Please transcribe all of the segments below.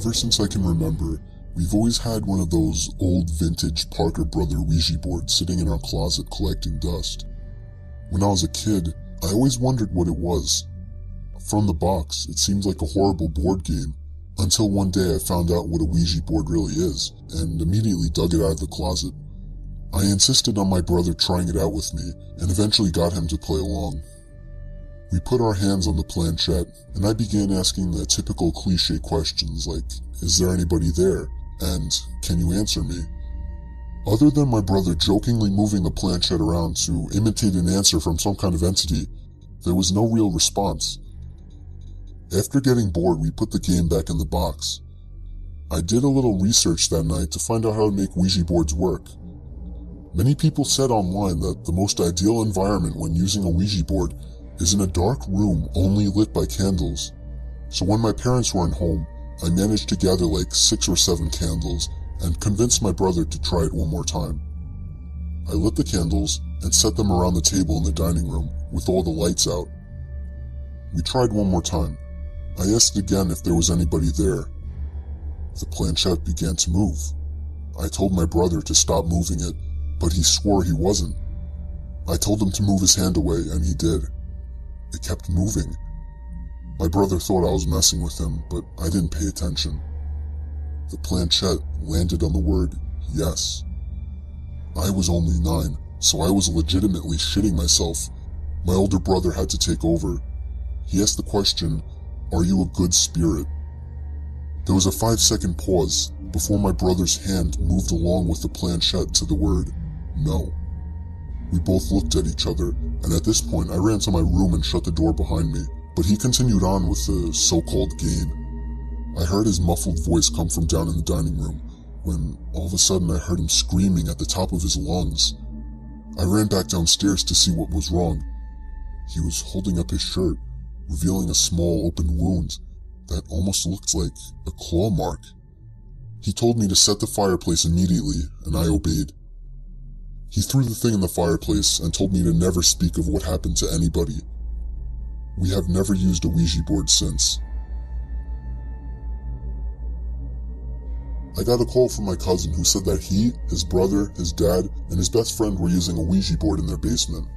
Ever since I can remember, we've always had one of those old vintage Parker Brother Ouija boards sitting in our closet collecting dust. When I was a kid, I always wondered what it was. From the box, it seemed like a horrible board game, until one day I found out what a Ouija board really is, and immediately dug it out of the closet. I insisted on my brother trying it out with me, and eventually got him to play along. We put our hands on the planchette, and I began asking the typical cliche questions like, is there anybody there? And, can you answer me? Other than my brother jokingly moving the planchette around to imitate an answer from some kind of entity, there was no real response. After getting bored, we put the game back in the box. I did a little research that night to find out how to make Ouija boards work. Many people said online that the most ideal environment when using a Ouija board is in a dark room only lit by candles. So when my parents weren't home, I managed to gather like 6 or 7 candles and convinced my brother to try it one more time. I lit the candles and set them around the table in the dining room with all the lights out. We tried one more time. I asked again if there was anybody there. The planchette began to move. I told my brother to stop moving it, but he swore he wasn't. I told him to move his hand away, and he did. It kept moving. My brother thought I was messing with him, but I didn't pay attention. The planchette landed on the word yes. I was only 9, so I was legitimately shitting myself. My older brother had to take over. He asked the question, "Are you a good spirit?" There was a 5-second pause before my brother's hand moved along with the planchette to the word no. We both looked at each other, and at this point I ran to my room and shut the door behind me, but he continued on with the so-called game. I heard his muffled voice come from down in the dining room, when all of a sudden I heard him screaming at the top of his lungs. I ran back downstairs to see what was wrong. He was holding up his shirt, revealing a small open wound that almost looked like a claw mark. He told me to set the fireplace immediately, and I obeyed. He threw the thing in the fireplace and told me to never speak of what happened to anybody. We have never used a Ouija board since. I got a call from my cousin who said that he, his brother, his dad, and his best friend were using a Ouija board in their basement.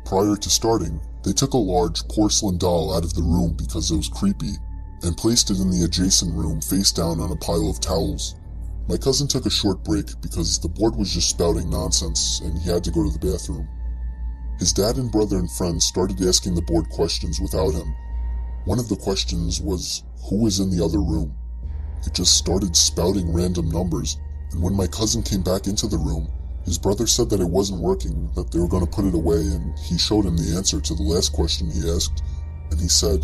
Prior to starting, they took a large porcelain doll out of the room because it was creepy, and placed it in the adjacent room face down on a pile of towels. My cousin took a short break because the board was just spouting nonsense and he had to go to the bathroom. His dad and brother and friends started asking the board questions without him. One of the questions was, who is in the other room? It just started spouting random numbers, and when my cousin came back into the room, his brother said that it wasn't working, that they were going to put it away, and he showed him the answer to the last question he asked, and he said,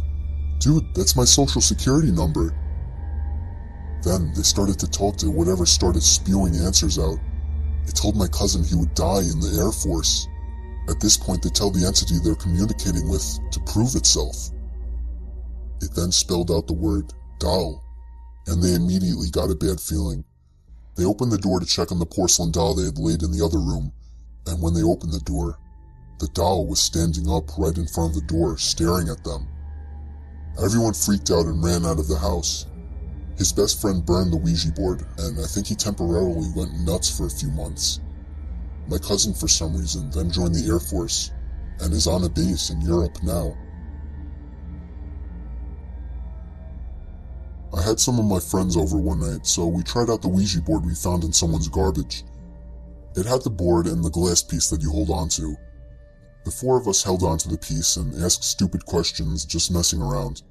"Dude, that's my social security number." Then they started to talk to whatever started spewing answers out. It told my cousin he would die in the Air Force. At this point, they tell the entity they're communicating with to prove itself. It then spelled out the word doll, and they immediately got a bad feeling. They opened the door to check on the porcelain doll they had laid in the other room, and when they opened the door, the doll was standing up right in front of the door, staring at them. Everyone freaked out and ran out of the house. His best friend burned the Ouija board, and I think he temporarily went nuts for a few months. My cousin, for some reason, then joined the Air Force, and is on a base in Europe now. I had some of my friends over one night, so we tried out the Ouija board we found in someone's garbage. It had the board and the glass piece that you hold onto. The 4 of us held onto the piece and asked stupid questions, just messing around.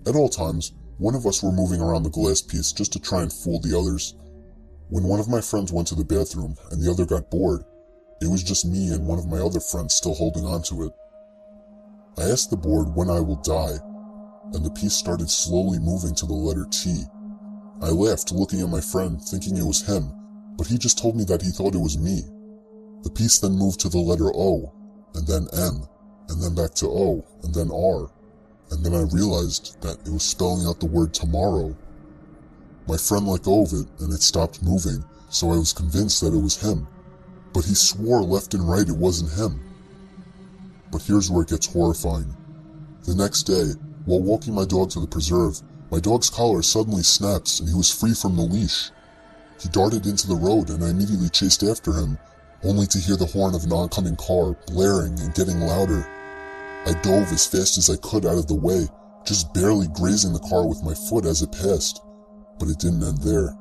At all times, one of us were moving around the glass piece just to try and fool the others. When one of my friends went to the bathroom and the other got bored, it was just me and one of my other friends still holding onto it. I asked the board when I will die, and the piece started slowly moving to the letter T. I laughed, looking at my friend, thinking it was him, but he just told me that he thought it was me. The piece then moved to the letter O, and then M, and then back to O, and then R, and then I realized that it was spelling out the word tomorrow. My friend let go of it, and it stopped moving, so I was convinced that it was him, but he swore left and right it wasn't him. But here's where it gets horrifying. The next day, while walking my dog to the preserve, My dog's collar suddenly snapped and he was free from the leash. He darted into the road and I immediately chased after him, only to hear the horn of an oncoming car blaring and getting louder. I dove as fast as I could out of the way, just barely grazing the car with my foot as it passed. But it didn't end there.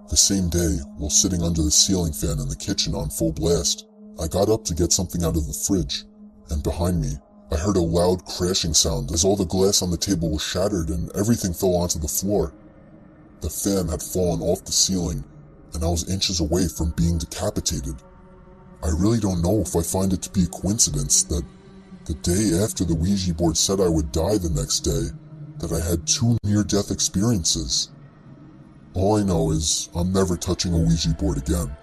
The same day, while sitting under the ceiling fan in the kitchen on full blast, I got up to get something out of the fridge, and behind me, I heard a loud crashing sound as all the glass on the table was shattered and everything fell onto the floor. The fan had fallen off the ceiling, and I was inches away from being decapitated. I really don't know if I find it to be a coincidence that the day after the Ouija board said I would die the next day, that I had 2 near-death experiences. All I know is I'm never touching a Ouija board again.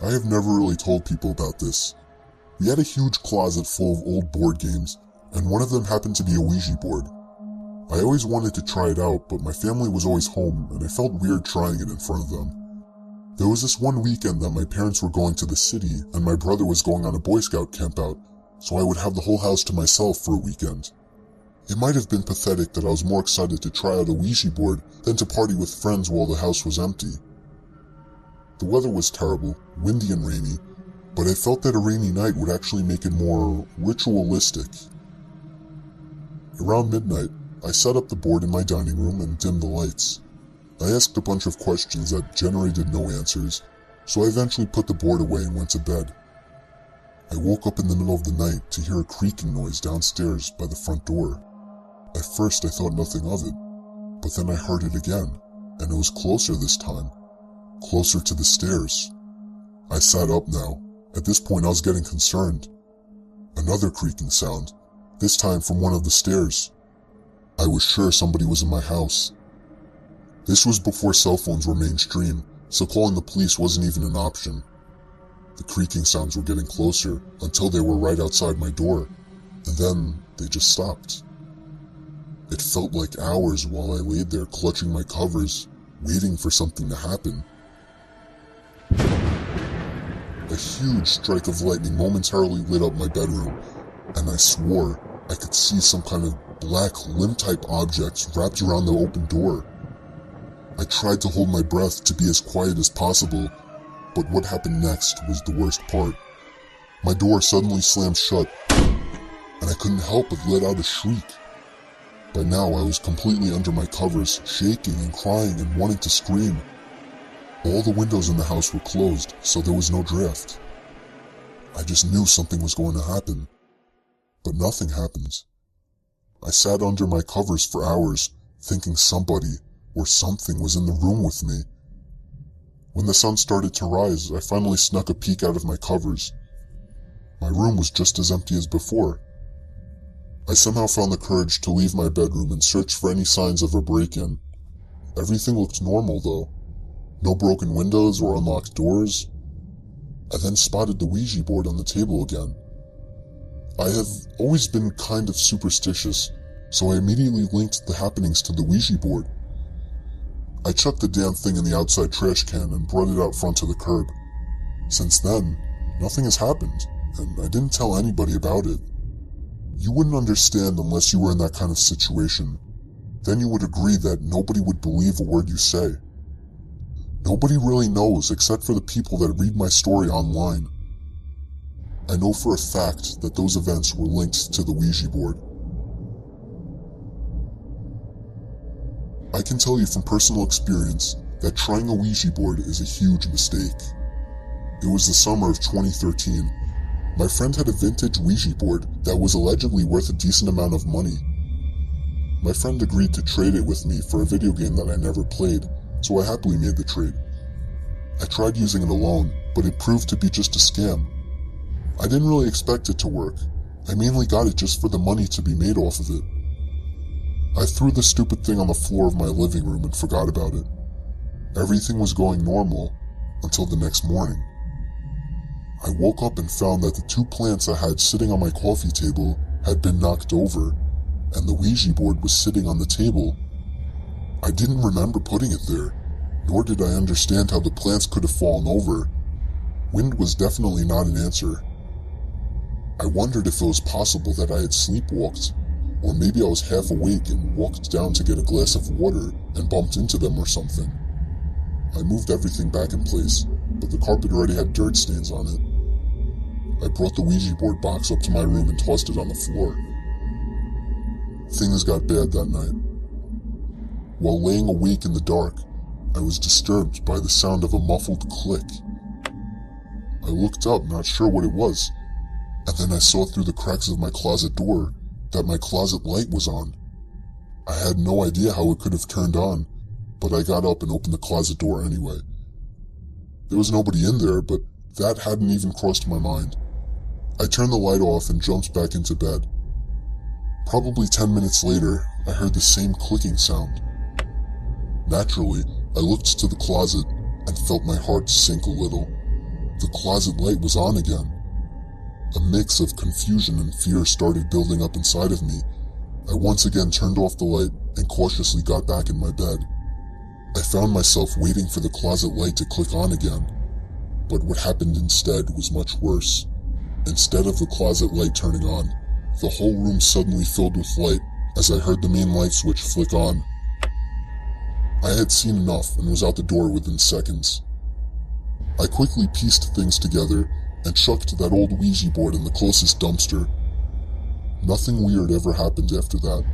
I have never really told people about this. We had a huge closet full of old board games, and one of them happened to be a Ouija board. I always wanted to try it out, but my family was always home, and I felt weird trying it in front of them. There was this one weekend that my parents were going to the city, and my brother was going on a Boy Scout campout, so I would have the whole house to myself for a weekend. It might have been pathetic that I was more excited to try out a Ouija board than to party with friends while the house was empty. The weather was terrible, windy and rainy, but I felt that a rainy night would actually make it more ritualistic. Around midnight, I set up the board in my dining room and dimmed the lights. I asked a bunch of questions that generated no answers, so I eventually put the board away and went to bed. I woke up in the middle of the night to hear a creaking noise downstairs by the front door. At first I thought nothing of it, but then I heard it again, and it was closer this time, closer to the stairs. I sat up now. At this point I was getting concerned. Another creaking sound, this time from one of the stairs. I was sure somebody was in my house. This was before cell phones were mainstream, so calling the police wasn't even an option. The creaking sounds were getting closer until they were right outside my door, and then they just stopped. It felt like hours while I laid there clutching my covers, waiting for something to happen. A huge strike of lightning momentarily lit up my bedroom, and I swore I could see some kind of black limb-type object wrapped around the open door. I tried to hold my breath to be as quiet as possible, but what happened next was the worst part. My door suddenly slammed shut, and I couldn't help but let out a shriek. By now I was completely under my covers, shaking and crying and wanting to scream. All the windows in the house were closed, so there was no draft. I just knew something was going to happen, but nothing happened. I sat under my covers for hours, thinking somebody or something was in the room with me. When the sun started to rise, I finally snuck a peek out of my covers. My room was just as empty as before. I somehow found the courage to leave my bedroom and search for any signs of a break-in. Everything looked normal though. No broken windows or unlocked doors. I then spotted the Ouija board on the table again. I have always been kind of superstitious, so I immediately linked the happenings to the Ouija board. I chucked the damn thing in the outside trash can and brought it out front to the curb. Since then, nothing has happened, and I didn't tell anybody about it. You wouldn't understand unless you were in that kind of situation. Then you would agree that nobody would believe a word you say. Nobody really knows except for the people that read my story online. I know for a fact that those events were linked to the Ouija board. I can tell you from personal experience that trying a Ouija board is a huge mistake. It was the summer of 2013. My friend had a vintage Ouija board that was allegedly worth a decent amount of money. My friend agreed to trade it with me for a video game that I never played, so I happily made the trade. I tried using it alone, but it proved to be just a scam. I didn't really expect it to work. I mainly got it just for the money to be made off of it. I threw the stupid thing on the floor of my living room and forgot about it. Everything was going normal until the next morning. I woke up and found that the 2 plants I had sitting on my coffee table had been knocked over, and the Ouija board was sitting on the table. I didn't remember putting it there, nor did I understand how the plants could have fallen over. Wind was definitely not an answer. I wondered if it was possible that I had sleepwalked, Or maybe I was half awake and walked down to get a glass of water and bumped into them or something. I moved everything back in place, but the carpet already had dirt stains on it. I brought the Ouija board box up to my room and tossed it on the floor. Things got bad that night. While laying awake in the dark, I was disturbed by the sound of a muffled click. I looked up, not sure what it was, and then I saw through the cracks of my closet door that my closet light was on. I had no idea how it could have turned on, but I got up and opened the closet door anyway. There was nobody in there, but that hadn't even crossed my mind. I turned the light off and jumped back into bed. Probably 10 minutes later, I heard the same clicking sound. Naturally, I looked to the closet and felt my heart sink a little. The closet light was on again. A mix of confusion and fear started building up inside of me. I once again turned off the light and cautiously got back in my bed. I found myself waiting for the closet light to click on again. But what happened instead was much worse. Instead of the closet light turning on, the whole room suddenly filled with light as I heard the main light switch flick on. I had seen enough and was out the door within seconds. I quickly pieced things together and chucked that old Ouija board in the closest dumpster. Nothing weird ever happened after that.